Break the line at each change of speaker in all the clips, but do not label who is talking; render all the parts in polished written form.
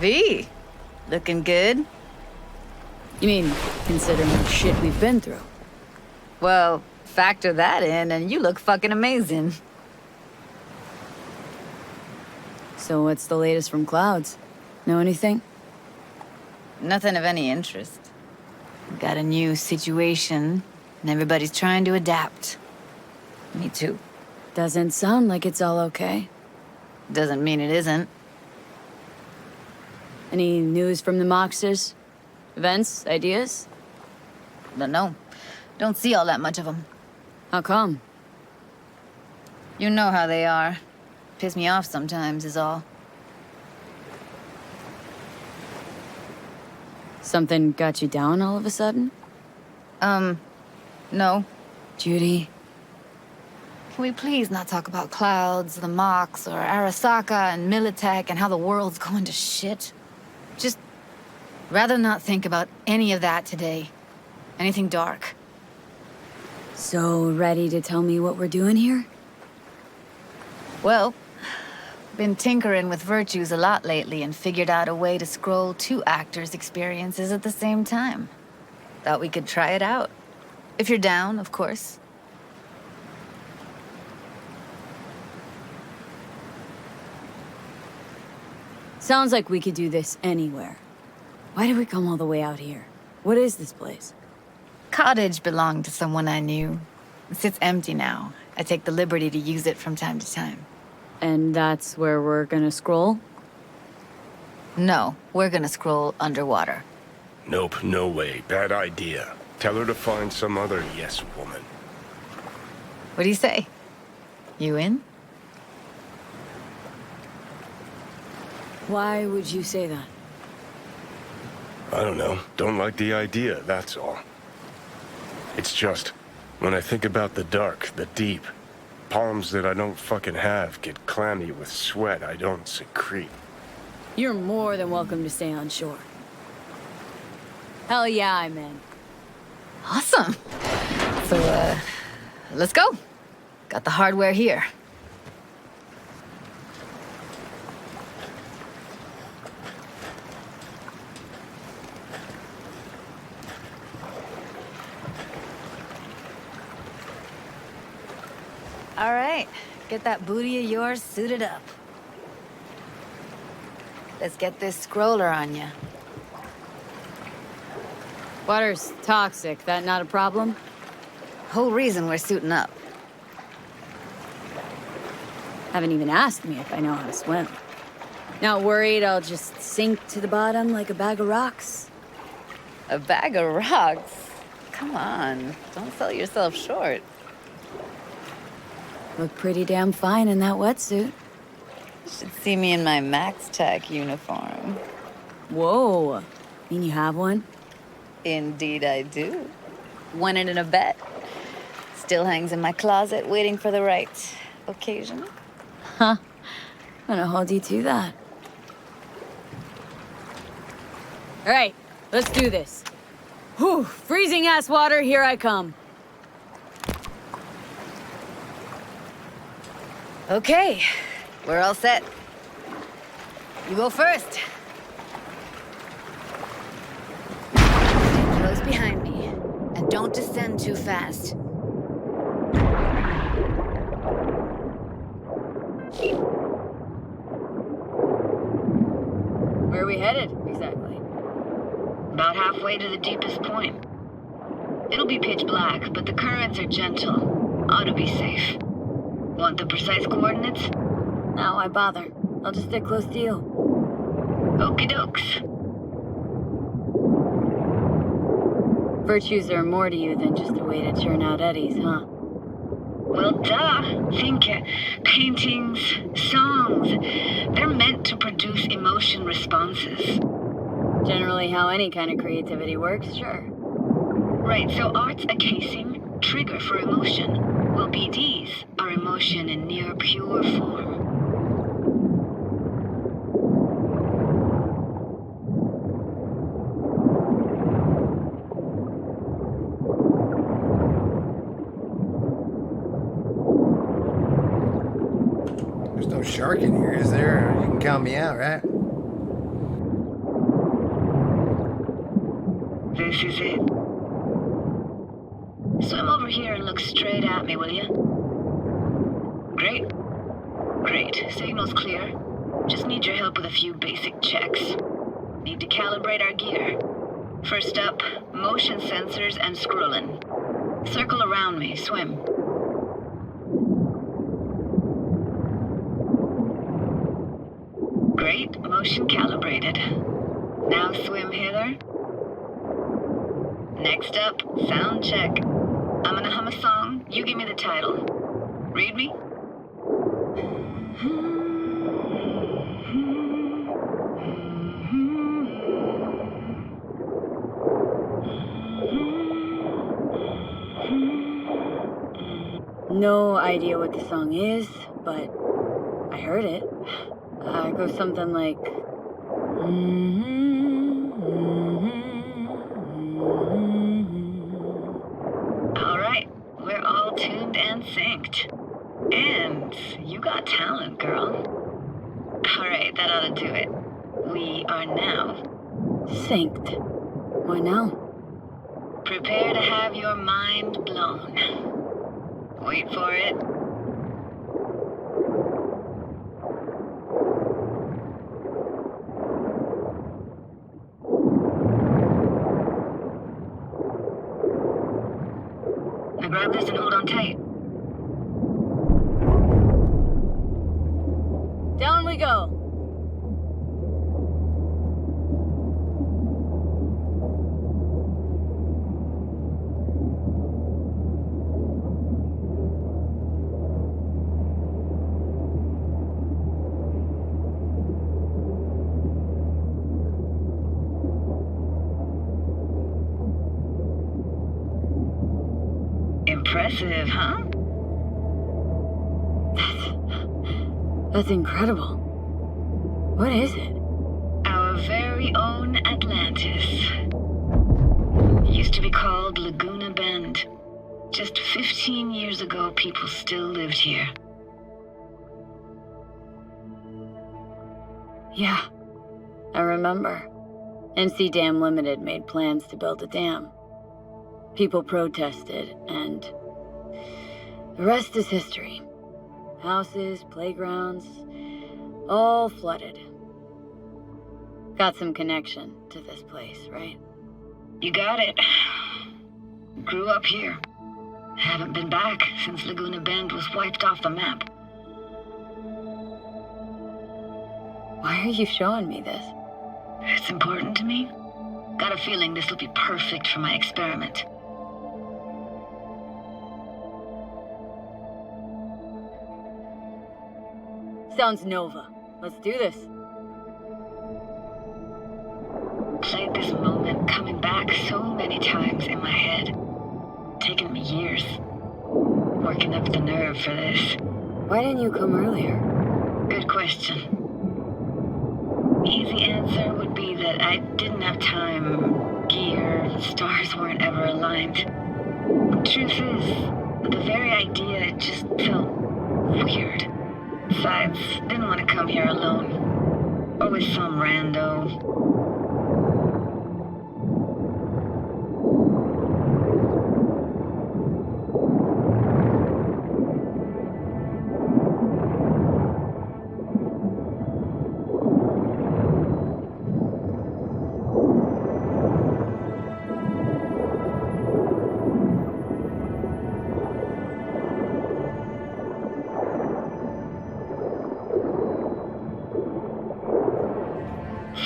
V, looking good?
You mean, considering the shit we've been through?
Well, factor that in and you look fucking amazing.
So what's the latest from Clouds? Know anything?
Nothing of any interest. Got a new situation, and everybody's trying to adapt. Me too.
Doesn't sound like it's all okay.
Doesn't mean it isn't.
Any news from the Moxers? Events? Ideas?
But no, don't see all that much of them.
How come?
You know how they are. Piss me off sometimes is all.
Something got you down all of a sudden?
No.
Judy?
Can we please not talk about Clouds, the Mox, or Arasaka and Militech and how the world's going to shit? Just rather not think about any of that today. Anything dark.
So, ready to tell me what we're doing here?
Well, been tinkering with virtues a lot lately and figured out a way to scroll two actors' experiences at the same time. Thought we could try it out. If you're down, of course.
Sounds like we could do this anywhere. Why did we come all the way out here? What is this place?
Cottage belonged to someone I knew. It sits empty now. I take the liberty to use it from time to time.
And that's where we're gonna scroll?
No, we're gonna scroll underwater.
Nope, no way. Bad idea. Tell her to find some other yes woman.
What do you say? You in?
Why would you say that?
I don't know. Don't like the idea, that's all. It's just, when I think about the dark, the deep, palms that I don't fucking have get clammy with sweat I don't secrete.
You're more than welcome to stay on shore. Hell yeah, I'm in.
Awesome. So, let's go. Got the hardware here. All right, get that booty of yours suited up. Let's get this scroller on ya.
Water's toxic, that not a problem?
Whole reason we're suiting up.
Haven't even asked me if I know how to swim. Not worried I'll just sink to the bottom like a bag of rocks?
A bag of rocks? Come on, don't sell yourself short.
Look pretty damn fine in that wetsuit.
You should see me in my Max Tech uniform.
Whoa. Mean you have one?
Indeed I do. Won it in a bet. Still hangs in my closet waiting for the right occasion.
Huh. I'm gonna hold you to that. All right, let's do this. Whew, freezing ass water, here I come.
Okay, we're all set. You go first. Stay close behind me, and don't descend too fast.
Where are we headed, exactly?
About halfway to the deepest point. It'll be pitch black, but the currents are gentle. Ought to be safe. Want the precise coordinates?
No, why bother? I'll just stick close to you.
Okie dokes.
Virtues are more to you than just a way to churn out eddies, huh?
Well, duh. Think paintings, songs. They're meant to produce emotion responses.
Generally how any kind of creativity works, sure.
Right, so art's a casing, trigger for emotion. Well, BDs are emotion in near pure form.
There's no shark in here, is there? You can count me out, right?
is it. Swim over here and look straight at me, will you? Great. Great. Signal's clear. Just need your help with a few basic checks. Need to calibrate our gear. First up, motion sensors and scrolling. Circle around me. Swim. Great. Motion calibrated. Now swim hither. Next up, sound check. I'm gonna hum a song. You give me the title. Read me?
No idea what the song is, but I heard it. It goes something like...
All right, we're all tuned and synced. And you got talent, girl. All right, that ought to do it. We are now.
Synced. Why now?
Prepare to have your mind blown. Wait for it. Now grab this and hold on tight.
Down we go.
Impressive, huh?
That's incredible. What is it?
Our very own Atlantis. Used to be called Laguna Bend. Just 15 years ago, people still lived here.
Yeah, I remember. NC Dam Limited made plans to build a dam. People protested, and the rest is history. Houses, playgrounds, all flooded. Got some connection to this place, right?
You got it. Grew up here. Haven't been back since Laguna Bend was wiped off the map.
Why are you showing me this?
It's important to me. Got a feeling this will be perfect for my experiment.
Sounds Nova. Let's do this.
Played this moment coming back so many times in my head. Taken me years. Working up the nerve for this.
Why didn't you come earlier?
Good question. Easy answer would be that I didn't have time. Gear, stars weren't ever aligned. Truth is, the very idea just felt weird. Besides, didn't want to come here alone. Or with some rando.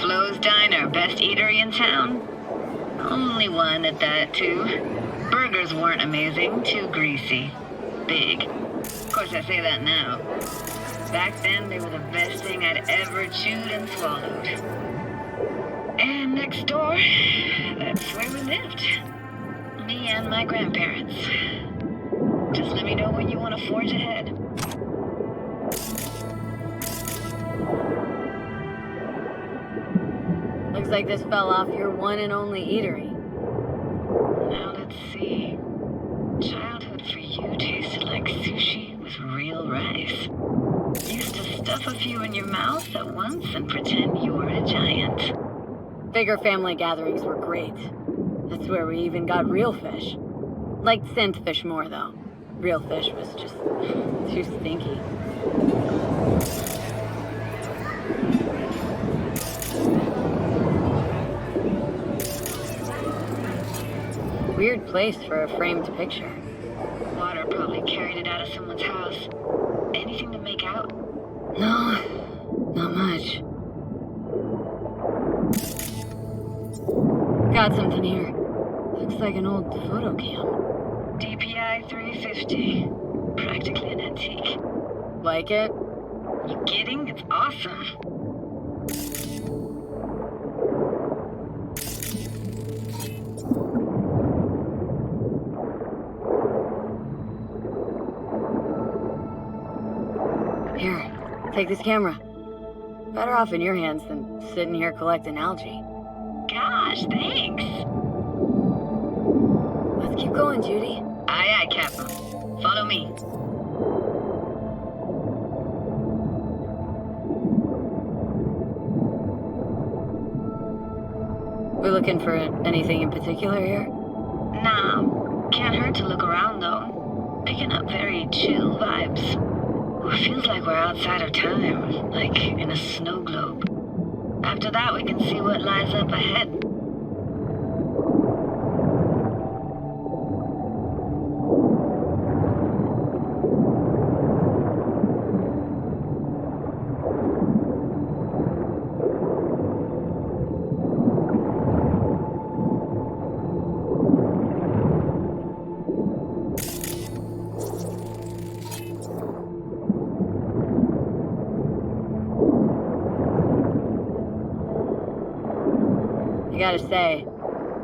Flo's Diner, best eatery in town? Only one at that, too. Burgers weren't amazing, too greasy. Big. Of course, I say that now. Back then, they were the best thing I'd ever chewed and swallowed. And next door, that's where we lived. Me and my grandparents. Just let me know when you want to forge ahead.
Looks like this fell off your one and only eatery.
Now let's see. Childhood for you tasted like sushi with real rice. Used to stuff a few in your mouth at once and pretend you were a giant.
Bigger family gatherings were great. That's where we even got real fish. Liked synth fish more, though. Real fish was just too stinky. Weird place for a framed picture.
Water probably carried it out of someone's house. Anything to make out?
No, not much. Got something here. Looks like an old photo cam.
DPI 350. Practically an antique.
Like it?
You kidding? It's awesome.
Here, take this camera. Better off in your hands than sitting here collecting algae.
Gosh, thanks.
Let's keep going, Judy.
Aye, aye, Captain. Follow me.
We're looking for anything in particular here?
Nah, can't hurt to look around though. Picking up very chill vibes. Feels like we're outside of time, like in a snow globe. After that, we can see what lies up ahead.
I gotta say,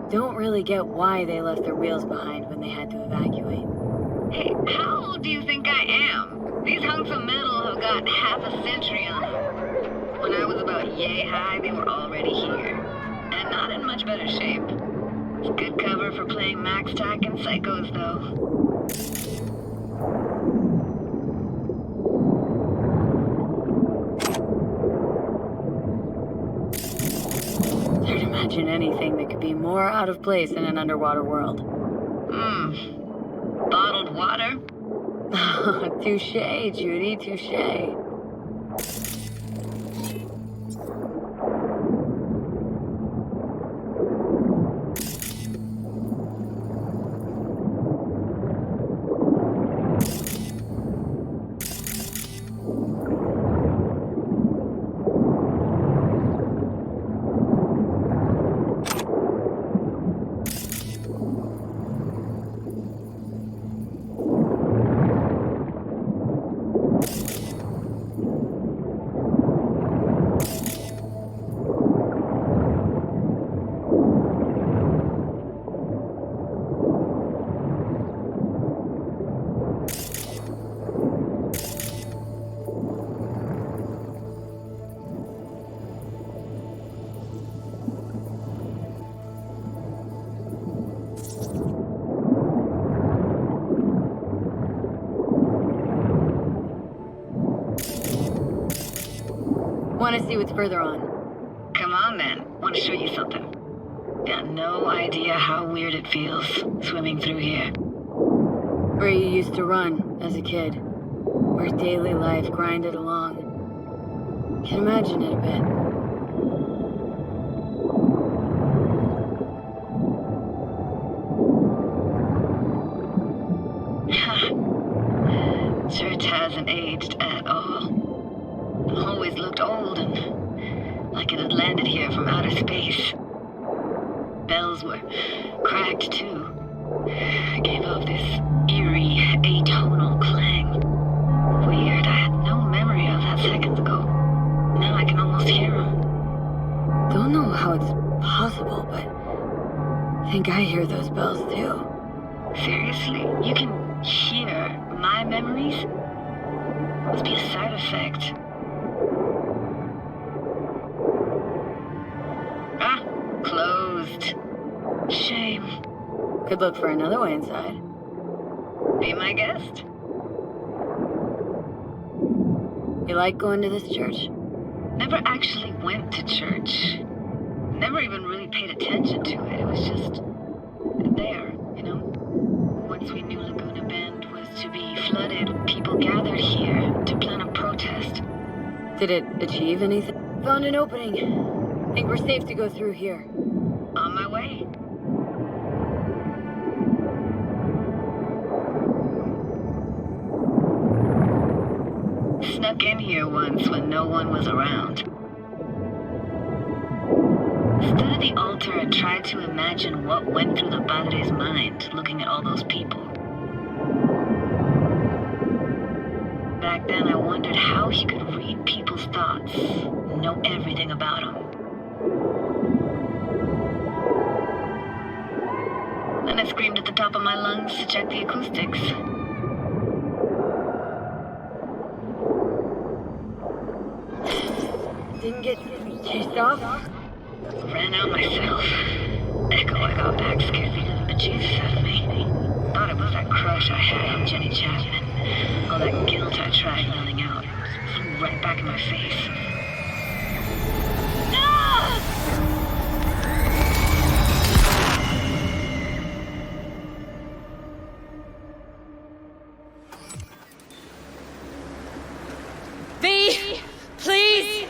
don't really get why they left their wheels behind when they had to evacuate.
Hey, how old do you think I am? These hunks of metal have got half a century on them. When I was about yay high, they were already here. And not in much better shape. It's good cover for playing Max Tack and Psychos, though.
Hard to imagine anything that could be more out of place in an underwater world.
Bottled water?
Touche, Judy, touche. Want to see what's further on?
Come on, then. Want to show you something. Got no idea how weird it feels swimming through here.
Where you used to run as a kid. Where daily life grinded along. Can imagine it a bit.
Church hasn't aged at all. Always looked old and like it had landed here from outer space. Bells were cracked too. Gave off this eerie, atonal clang. Weird, I had no memory of that seconds ago. Now I can almost hear them.
Don't know how it's possible, but I think I hear those bells too.
Seriously? You can hear my memories? Must be a side effect. Ah, closed. Shame.
Could look for another way inside.
Be my guest.
You like going to this church?
Never actually went to church. Never even really paid attention to it. It was just there, you know? Once we knew Laguna Bend was to be flooded, people gathered here to plan a protest.
Did it achieve anything? Found an opening. Think we're safe to go through here.
On my way. Snuck in here once when no one was around. Stood at the altar and tried to imagine what went through the padre's mind looking at all those people. Back then I wondered how he could read people's thoughts, know everything about them. Then I screamed at the top of my lungs to check the acoustics.
Didn't get chased off?
Ran out myself. Echo I got back scared me to the bejesus out of me. Thought it was that crush I had on Jenny Chapman. All that guilt I tried yelling out. Flew right back in my face.
V, please.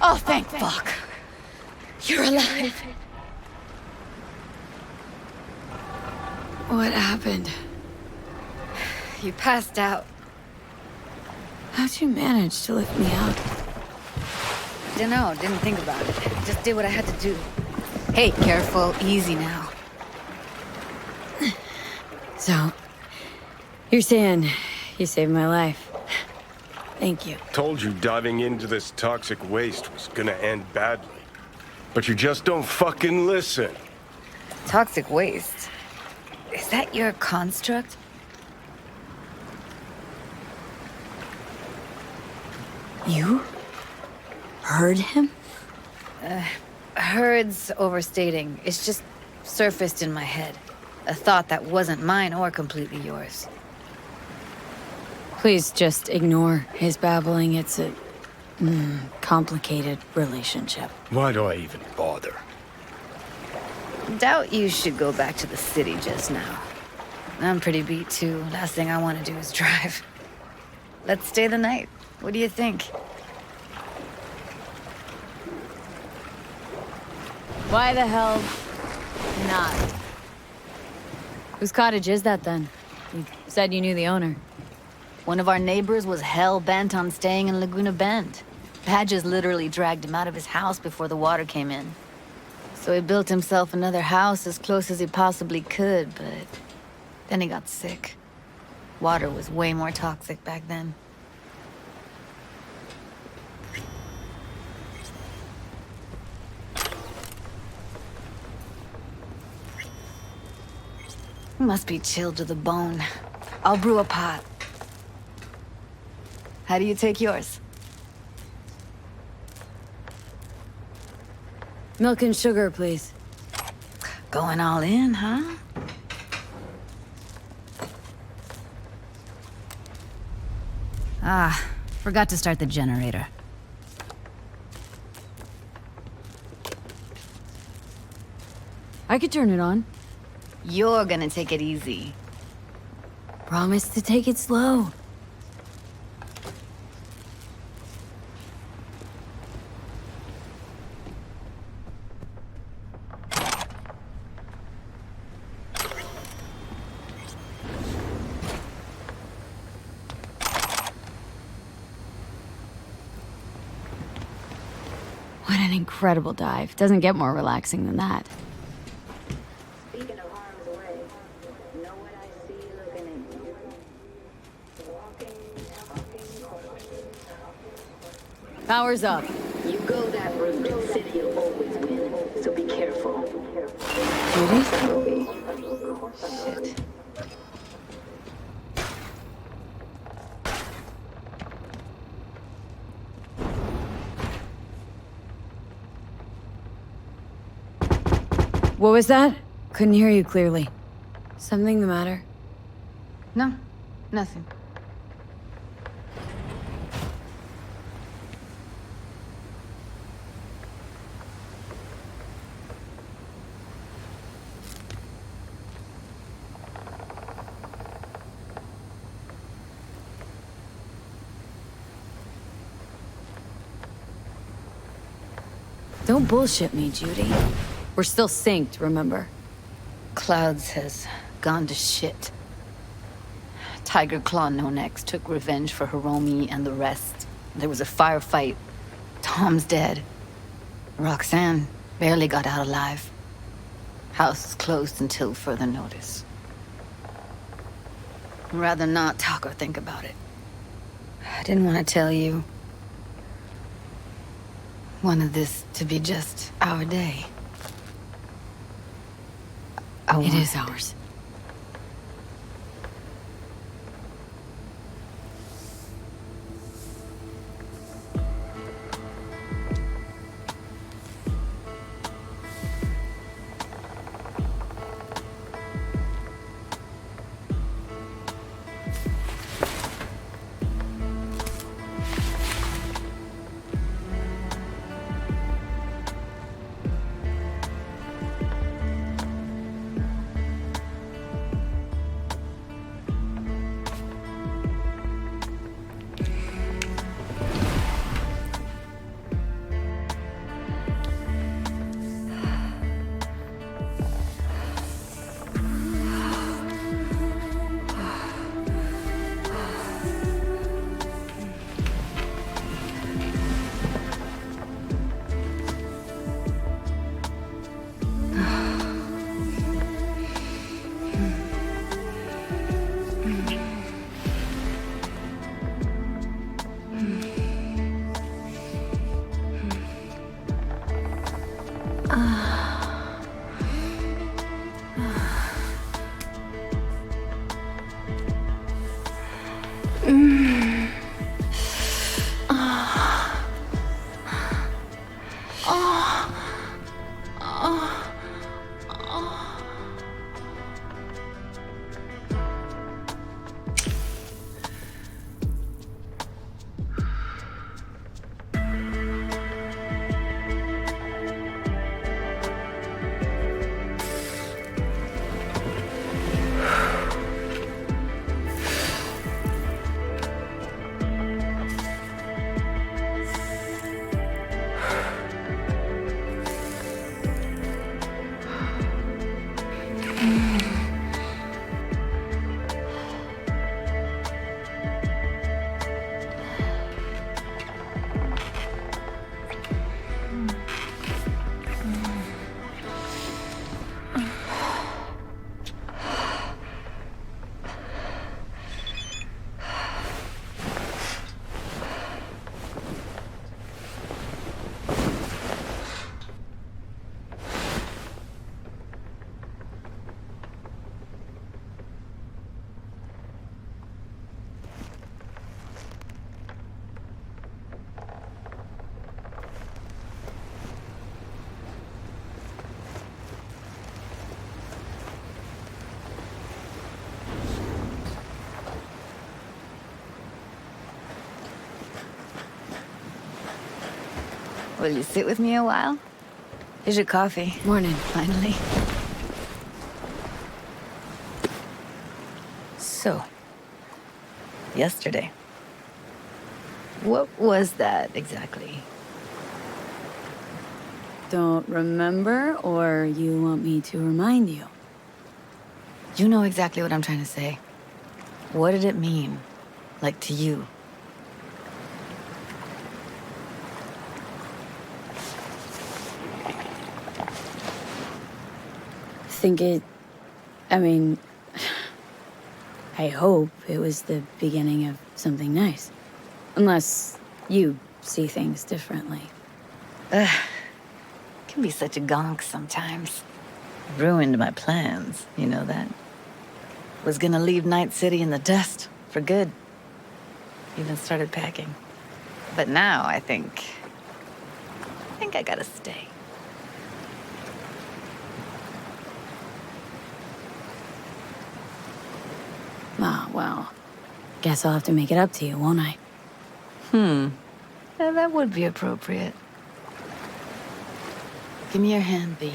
Oh, thank fuck. You're alive.
What happened?
You passed out.
How'd you manage to lift me up?
Dunno, didn't think about it. Just did what I had to do. Hey, careful, easy now.
So, you're saying you saved my life. Thank you.
Told you diving into this toxic waste was gonna end badly. But you just don't fucking listen.
Toxic waste. Is that your construct?
You? Heard him?
Heard's overstating. It's just surfaced in my head. A thought that wasn't mine or completely yours.
Please just ignore his babbling. It's a complicated relationship.
Why do I even bother?
Doubt you should go back to the city just now. I'm pretty beat too. Last thing I want to do is drive. Let's stay the night. What do you think?
Why the hell not? Whose cottage is that then? You said you knew the owner.
One of our neighbors was hell-bent on staying in Laguna Bend. Badges literally dragged him out of his house before the water came in. So he built himself another house as close as he possibly could, but then he got sick. Water was way more toxic back then. He must be chilled to the bone. I'll brew a pot. How do you take yours?
Milk and sugar, please.
Going all in, huh? Ah, forgot to start the generator.
I could turn it on.
You're gonna take it easy.
Promise to take it slow. What an incredible dive. Doesn't get more relaxing than that.
Speaking of harm's way, know what I see looking at you?
Power's up.
You go that route, city will always win, so be careful.
Judy?
Shit.
What was that? Couldn't hear you clearly. Something the matter?
No, nothing.
Don't bullshit me, Judy. We're still synced, remember?
Clouds has gone to shit. Tiger Claw No Next took revenge for Hiromi and the rest. There was a firefight. Tom's dead. Roxanne barely got out alive. House is closed until further notice. I'd rather not talk or think about it. I didn't want to tell you. Wanted this to be just our day.
It is ours.
Will you sit with me a while? Here's your coffee.
Morning.
Finally. So, yesterday. What was that exactly?
Don't remember, or you want me to remind you?
You know exactly what I'm trying to say. What did it mean? Like to you?
I hope it was the beginning of something nice. Unless you see things differently.
Can be such a gonk sometimes. Ruined my plans, you know that? Was gonna leave Night City in the dust for good. Even started packing. But now I think I gotta stay.
Ah, well, guess I'll have to make it up to you, won't I?
Yeah, that would be appropriate. Give me your hand, V.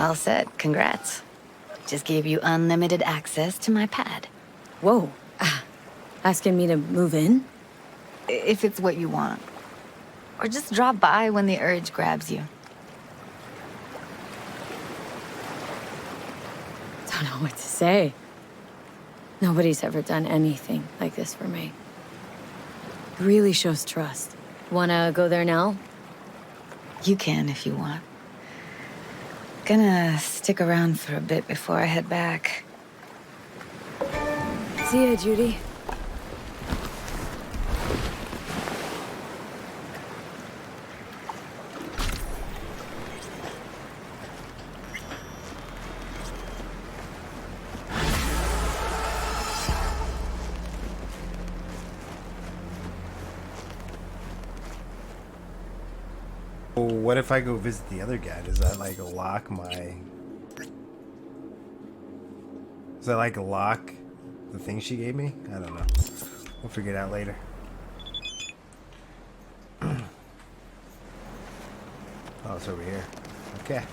All set. Congrats. Just gave you unlimited access to my pad.
Whoa. Asking me to move in?
If it's what you want. Or just drop by when the urge grabs you.
Don't know what to say. Nobody's ever done anything like this for me. It really shows trust. Wanna go there now?
You can if you want. Gonna stick around for a bit before I head back.
See ya, Judy.
Well, what if I go visit the other guy? Does that like lock my... Does that like lock the thing she gave me? I don't know. We'll figure it out later. Oh, it's over here. Okay.